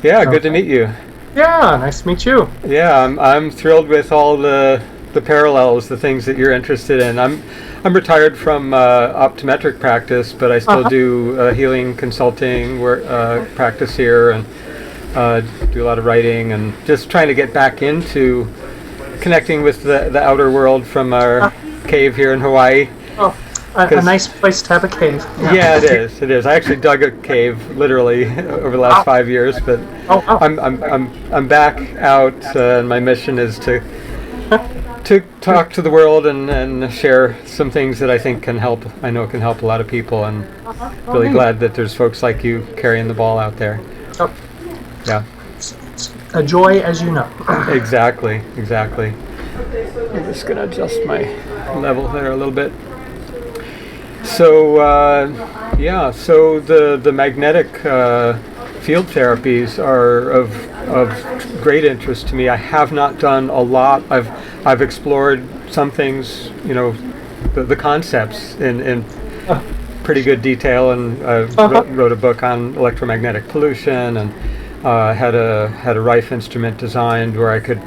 Yeah, good to meet you. Yeah, nice to meet you. Yeah, I'm thrilled with all the parallels, the things that you're interested in. I'm retired from optometric practice, but I still Uh-huh. do healing consulting work, practice here, and do a lot of writing, and just trying to get back into connecting with the outer world from our Uh, cave here in Hawaii. oh, a 'Cause nice place to have a cave. yeah, it Yeah. is. It is. I actually dug a cave literally over the last Wow. 5 years, but Oh, wow. I'm back out, and my mission is to talk to the world and share some things that I think can help. I know it can help a lot of people, and really Neat. glad that there's folks like you carrying the ball out there. Oh, Yeah, it's a joy, as you know. exactly, exactly. I'm just gonna adjust my level there a little bit. So yeah, so the magnetic field therapies are of great interest to me. I have not done a lot. I've explored some things, the concepts in Uh, pretty good detail, and Uh-huh. wrote a book on electromagnetic pollution, and had a Rife instrument designed where I could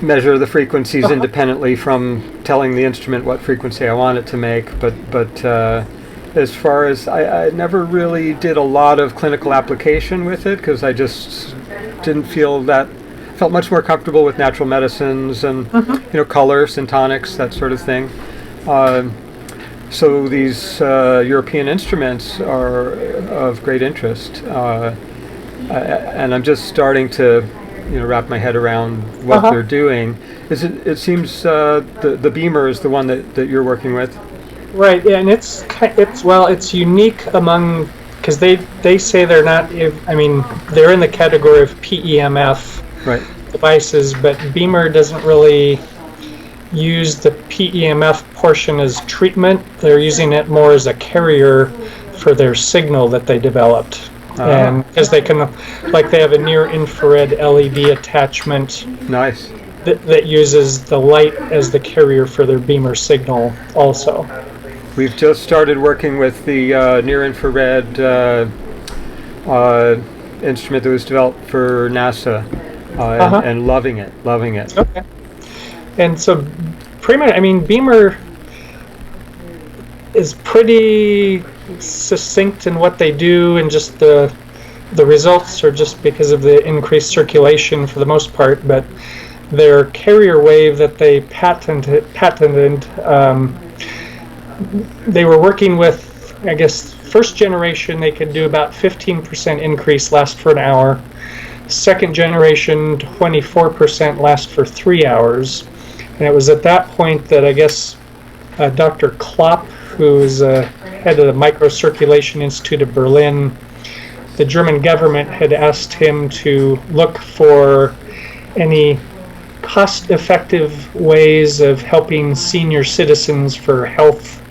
measure the frequencies Uh-huh. independently from telling the instrument what frequency I want it to make. But as far as I never really did a lot of clinical application with it, because I just didn't feel that. Felt much more comfortable with natural medicines and color, syntonics, that sort of thing. So these European instruments are of great interest, and I'm just starting to wrap my head around what Uh-huh. they're doing. It seems the BEMER is the one that you're working with. Right, yeah, and it's unique among, because they say they're not. I mean, they're in the category of PEMF Right. devices, but BEMER doesn't really use the PEMF portion as treatment. They're using it more as a carrier for their signal that they developed. And because they can, like, they have a near infrared LED attachment Nice. that uses the light as the carrier for their BEMER signal also. We've just started working with the near infrared instrument that was developed for NASA, Uh-huh. and loving it, loving it. Okay. And so, pretty much, I mean, BEMER is pretty succinct in what they do, and just the results are just because of the increased circulation for the most part. But their carrier wave that they patented, they were working with, I guess, first generation they could do about 15% increase, last for an hour. Second generation, 24%, last for 3 hours. And it was at that point that I guess Dr. Klopp, who is head of the Microcirculation Institute of Berlin, the German government had asked him to look for any cost-effective ways of helping senior citizens for health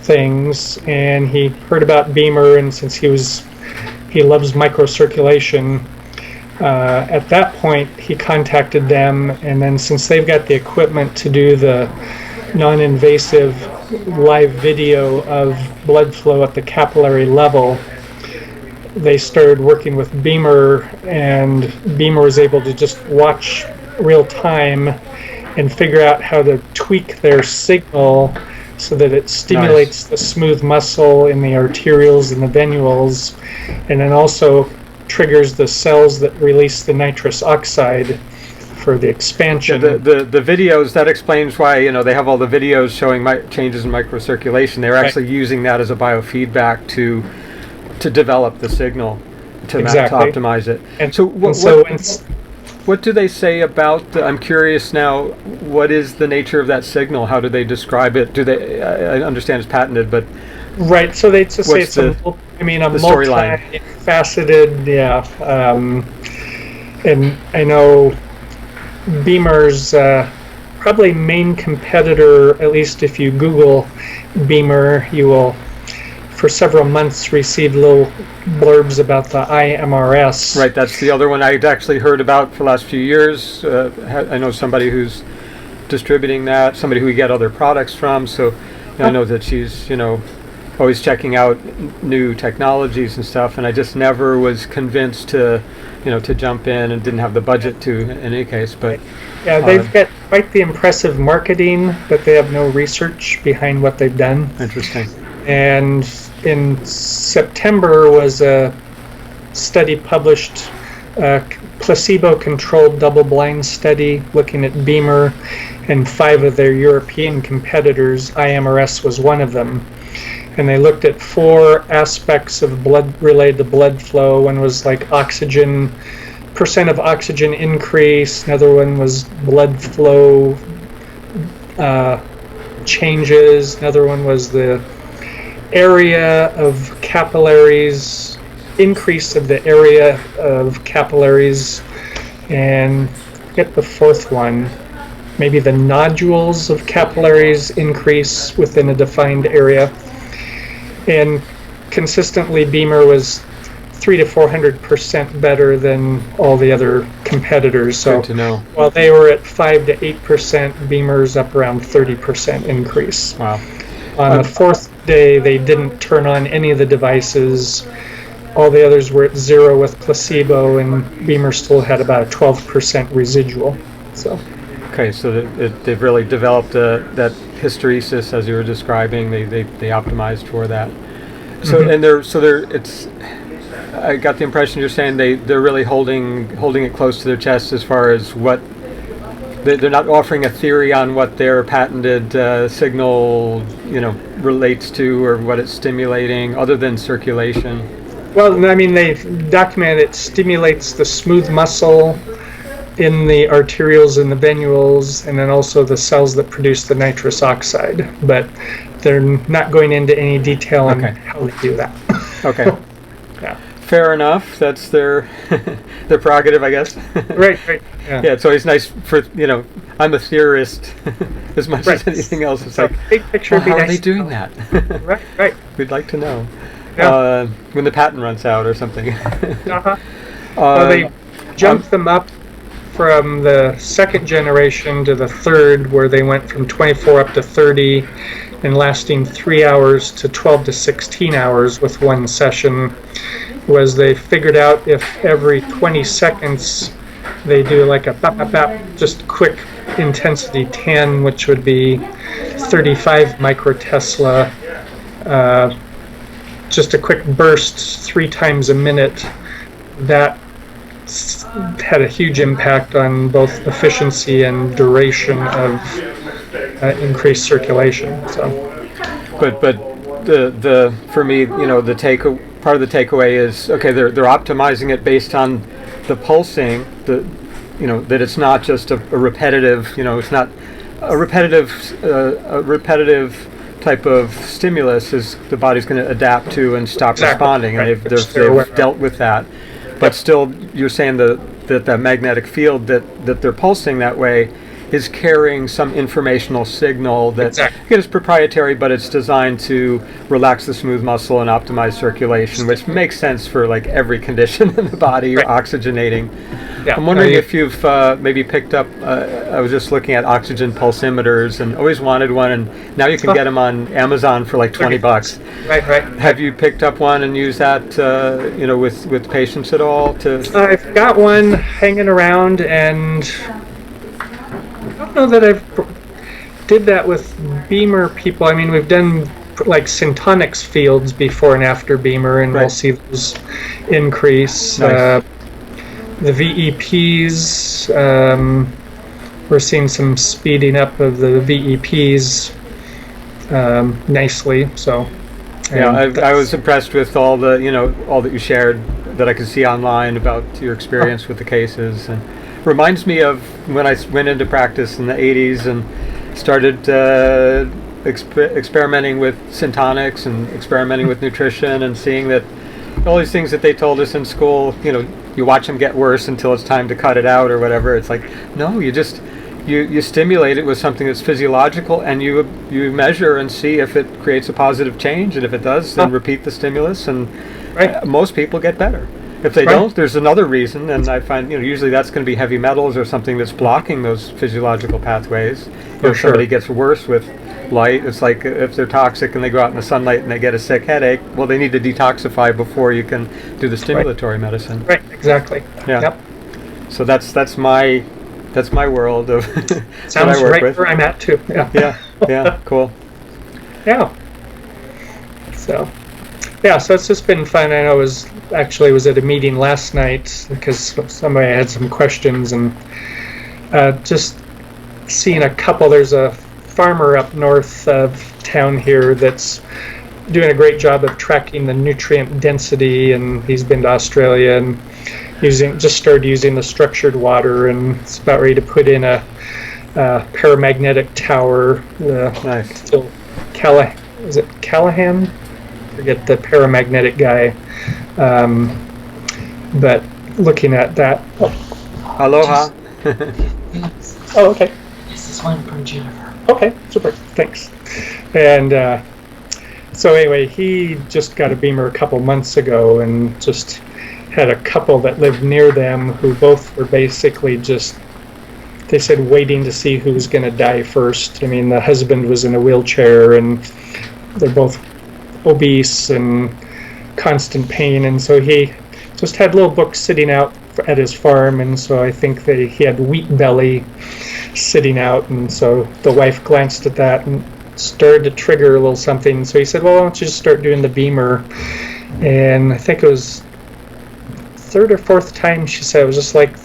things, and he heard about BEMER, and since he loves microcirculation, at that point he contacted them, and then since they've got the equipment to do the non-invasive live video of blood flow at the capillary level, they started working with BEMER, and BEMER was able to just watch real time and figure out how to tweak their signal so that it stimulates the smooth muscle in the arterioles and the venules, and then also triggers the cells that release the nitrous oxide for the expansion. Yeah, the videos, that explains why they have all the videos showing changes in microcirculation. They're actually using that as a biofeedback to develop the signal to Exactly. optimize it. And so it's what do they say about I'm curious now, what is the nature of that signal? How do they describe it? I understand it's patented, but right. So they just say what's it's the a storyline? multifaceted, yeah. And I know BEMER's probably main competitor, at least if you Google BEMER, you will for several months receive little blurbs about the IMRS. Right, that's the other one I'd actually heard about for the last few years. I know somebody who's distributing that, somebody who we get other products from, so I know that she's, always checking out new technologies and stuff, and I just never was convinced to, to jump in, and didn't have the budget to in any case. But yeah, they've got quite the impressive marketing, but they have no research behind what they've done. Interesting. And in September was a study published, a placebo-controlled double-blind study looking at BEMER and 5 of their European competitors. IMRS was one of them. And they looked at 4 aspects of blood related to blood flow. One was like oxygen, percent of oxygen increase. Another one was blood flow changes. Another one was the area of capillaries, increase of the area of capillaries, and get the 4th one, maybe the nodules of capillaries increase within a defined area. And consistently, BEMER was 300 to 400% better than all the other competitors. So good to know. While they were at 5 to 8%, BEMER's up around 30% increase. Wow. On the 4th day, they didn't turn on any of the devices. All the others were at 0 with placebo, and BEMER still had about a 12% residual. So. Okay, so they've really developed that hysteresis, as you were describing. They optimized for that. So I got the impression you're saying they're really holding it close to their chest as far as what they're not offering a theory on what their patented signal relates to, or what it's stimulating, other than circulation. Well, I mean, they've documented it stimulates the smooth muscle in the arterioles and the venules, and then also the cells that produce the nitrous oxide. But they're not going into any detail on how they do that. Okay. Yeah. Fair enough. That's their their prerogative, I guess. Right. Yeah. Yeah, it's always nice for I'm a theorist as much as anything else. It's so like, big picture. how are they doing that? Right. We'd like to know. Yeah. When the patent runs out or something. Well, they jumped them up from the 2nd generation to the 3rd, where they went from 24 up to 30 and lasting 3 hours to 12 to 16 hours with one session. Was they figured out if every 20 seconds they do like a bap, bap, bap, just quick intensity 10, which would be 35 microtesla, just a quick burst 3 times a minute. That had a huge impact on both efficiency and duration of increased circulation. So, but the for me, part of the takeaway is, okay, they're optimizing it based on the pulsing, that it's not just a repetitive, it's not a repetitive type of stimulus is the body's going to adapt to and stop responding, and they've dealt with that. But still, you're saying that the magnetic field that they're pulsing that way is carrying some informational signal that again, is proprietary, but it's designed to relax the smooth muscle and optimize circulation, which makes sense for like every condition in the body. You're oxygenating. Yeah. I'm wondering if you've maybe picked up, I was just looking at oxygen pulsimeters and always wanted one, and now you can get them on Amazon for like $20. Right. Have you picked up one and used that, with patients at all? I've got one hanging around, and I don't know that I've did that with BEMER people. I mean, we've done like syntonics fields before and after BEMER, and we'll see those increase. Nice. The VEPs, we're seeing some speeding up of the VEPs nicely. So, yeah, I was impressed with all the all that you shared that I could see online about your experience with the cases, and reminds me of when I went into practice in the 80s and started experimenting with syntonics and experimenting with nutrition, and seeing that all these things that they told us in school, you watch them get worse until it's time to cut it out or whatever. It's like, no, you just you stimulate it with something that's physiological, and you measure and see if it creates a positive change, and if it does, then repeat the stimulus, and most people get better. If they Right. don't, there's another reason, and I find usually that's going to be heavy metals or something that's blocking those physiological pathways. If sure. somebody gets worse with light, it's like if they're toxic and they go out in the sunlight and they get a sick headache, well, they need to detoxify before you can do the stimulatory medicine. Right, exactly. Yeah. Yep. So that's my world of that Sounds I work right with. where I'm at too. Yeah. Yeah, cool. Yeah. So it's just been fun. I know I was at a meeting last night because somebody had some questions, and just seeing a couple. There's a farmer up north of town here that's doing a great job of tracking the nutrient density, and he's been to Australia and just started using the structured water, and it's about ready to put in a paramagnetic tower. Nice. Still is it Callahan? Forget the paramagnetic guy. But looking at that. Aloha. Oh, okay. This is one from Jennifer. Okay, super. Thanks. And so anyway, he just got a BEMER a couple months ago, and just had a couple that lived near them who both were basically just, they said, waiting to see who was going to die first. I mean, the husband was in a wheelchair, and they're both obese and constant pain, and so he just had little books sitting out at his farm, and so I think he had wheat belly sitting out, and so the wife glanced at that and started to trigger a little something. So he said, well, why don't you just start doing the BEMER? And I think it was third or fourth time she said it was just like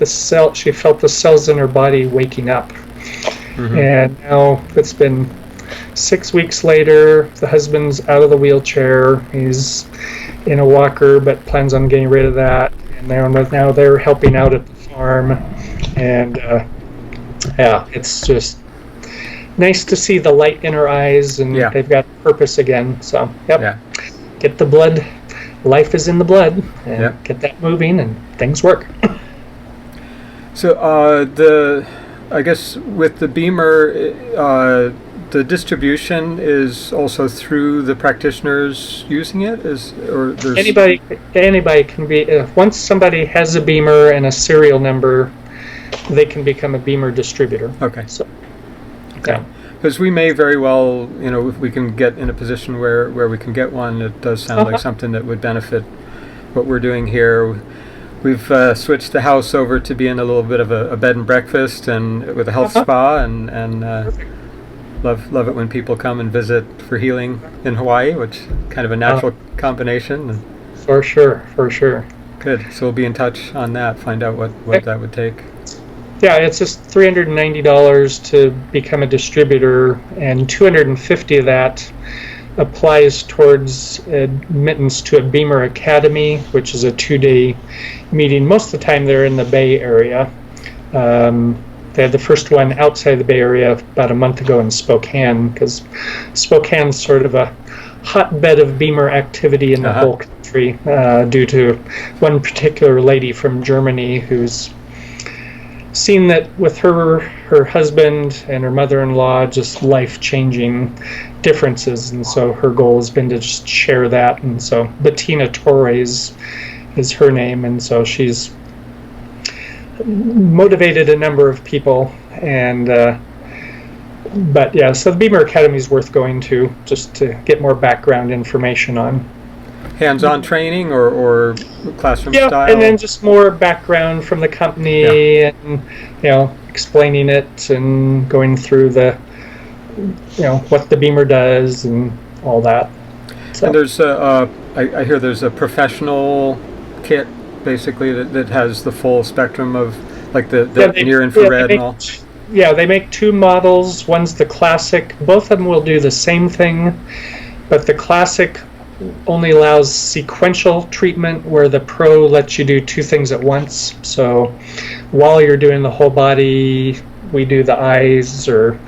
she felt the cells in her body waking up. Mm-hmm. And now it's been 6 weeks later, the husband's out of the wheelchair, he's in a walker but plans on getting rid of that, and now they're helping out at the farm, and it's just nice to see the light in her eyes, and they've got purpose again. So get the blood, life is in the blood, and get that moving, and things work. So I guess with the BEMER, the distribution is also through the practitioners using it, anybody can be. Once somebody has a BEMER and a serial number, they can become a BEMER distributor. Okay. So, okay. Because we may very well, if we can get in a position where we can get one, it does sound like something that would benefit what we're doing here. We've switched the house over to being a little bit of a bed and breakfast, and with a health spa, and love it when people come and visit for healing in Hawaii, which is kind of a natural combination. For sure. Good. So we'll be in touch on that. Find out what that would take. Yeah, it's just $390 to become a distributor, and $250 of that applies towards admittance to a BEMER Academy, which is a 2-day meeting. Most of the time they're in the Bay Area. They had the first one outside the Bay Area about a month ago in Spokane, because Spokane's sort of a hotbed of BEMER activity in the whole country, due to one particular lady from Germany who's seen that with her husband and her mother-in-law, just life-changing differences, and so her goal has been to just share that. And so Bettina Torres is her name, and so she's motivated a number of people, and so the BEMER Academy is worth going to, just to get more background information on. Hands-on training or classroom style? And then just more background from the company, and explaining it, and going through the what the BEMER does and all that. So. And there's I hear there's a professional kit basically that has the full spectrum of like the near infrared and all. Yeah, they make two models. One's the classic. Both of them will do the same thing, but the classic only allows sequential treatment, where the Pro lets you do two things at once. So while you're doing the whole body, we do the eyes, or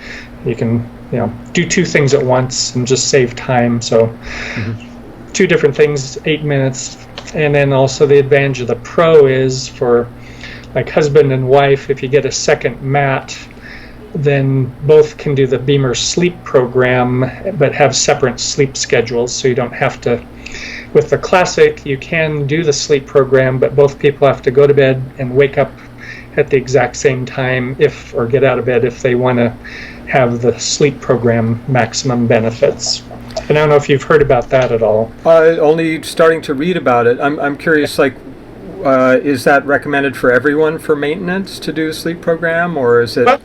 you can do two things at once and just save time. So two different things, 8 minutes. And then also the advantage of the Pro is for like husband and wife, if you get a second mat, then both can do the BEMER sleep program, but have separate sleep schedules, so you don't have to with the classic, you can do the sleep program, but both people have to go to bed and wake up at the exact same time or get out of bed if they want to have the sleep program maximum benefits. And I don't know if you've heard about that at all. Only starting to read about it. I'm curious, like, is that recommended for everyone for maintenance to do a sleep program, or is it? Well,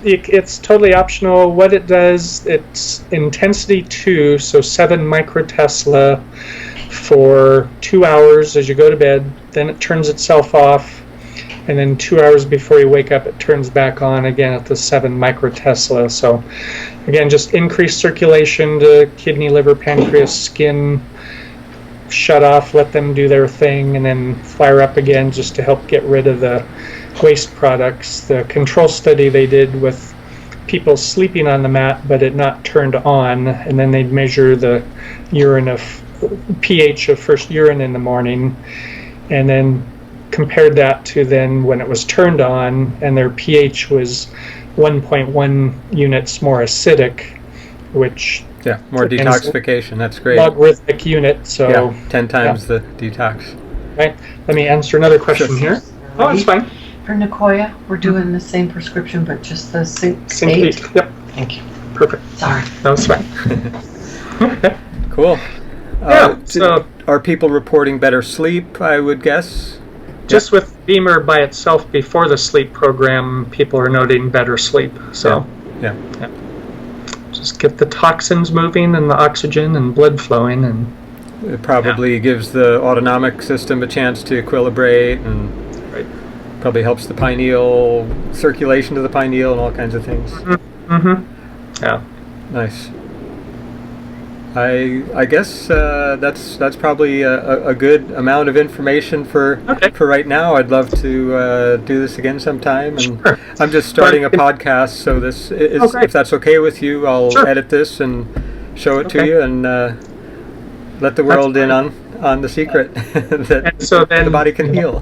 it's totally optional. What it does, it's intensity 2, so 7 microtesla for 2 hours as you go to bed. Then it turns itself off. And then 2 hours before you wake up, it turns back on again at the 7 microtesla. So, again, just increase circulation to kidney, liver, pancreas, skin, shut off, let them do their thing, and then fire up again just to help get rid of the waste products. The control study they did with people sleeping on the mat, but it not turned on, and then they'd measure the pH of first urine in the morning, and then compared that to then when it was turned on, and their pH was 1.1 units more acidic, which more detoxification. That's great. Logarithmic unit, so 10 times the detox. Right. Let me answer another question here. Oh, it's fine. For Nicoya, we're doing the same prescription, but just the Sync Sync 8. 8. Yep. Thank you. Perfect. Sorry. That was fine. Cool. So are people reporting better sleep, I would guess? just with BEMER by itself before the sleep program, people are noting better sleep. So Yeah. just get the toxins moving and the oxygen and blood flowing, and It probably gives the autonomic system a chance to equilibrate, and Right. probably helps the pineal, circulation to the pineal, and all kinds of things. yeah. Nice. I guess that's probably a good amount of information for right now. I'd love to do this again sometime, and Sure. I'm just starting a podcast, so this is, great. if that's okay with you, I'll Sure. edit this and show it to Okay. you, and let the world in on the secret that And so then the body can heal.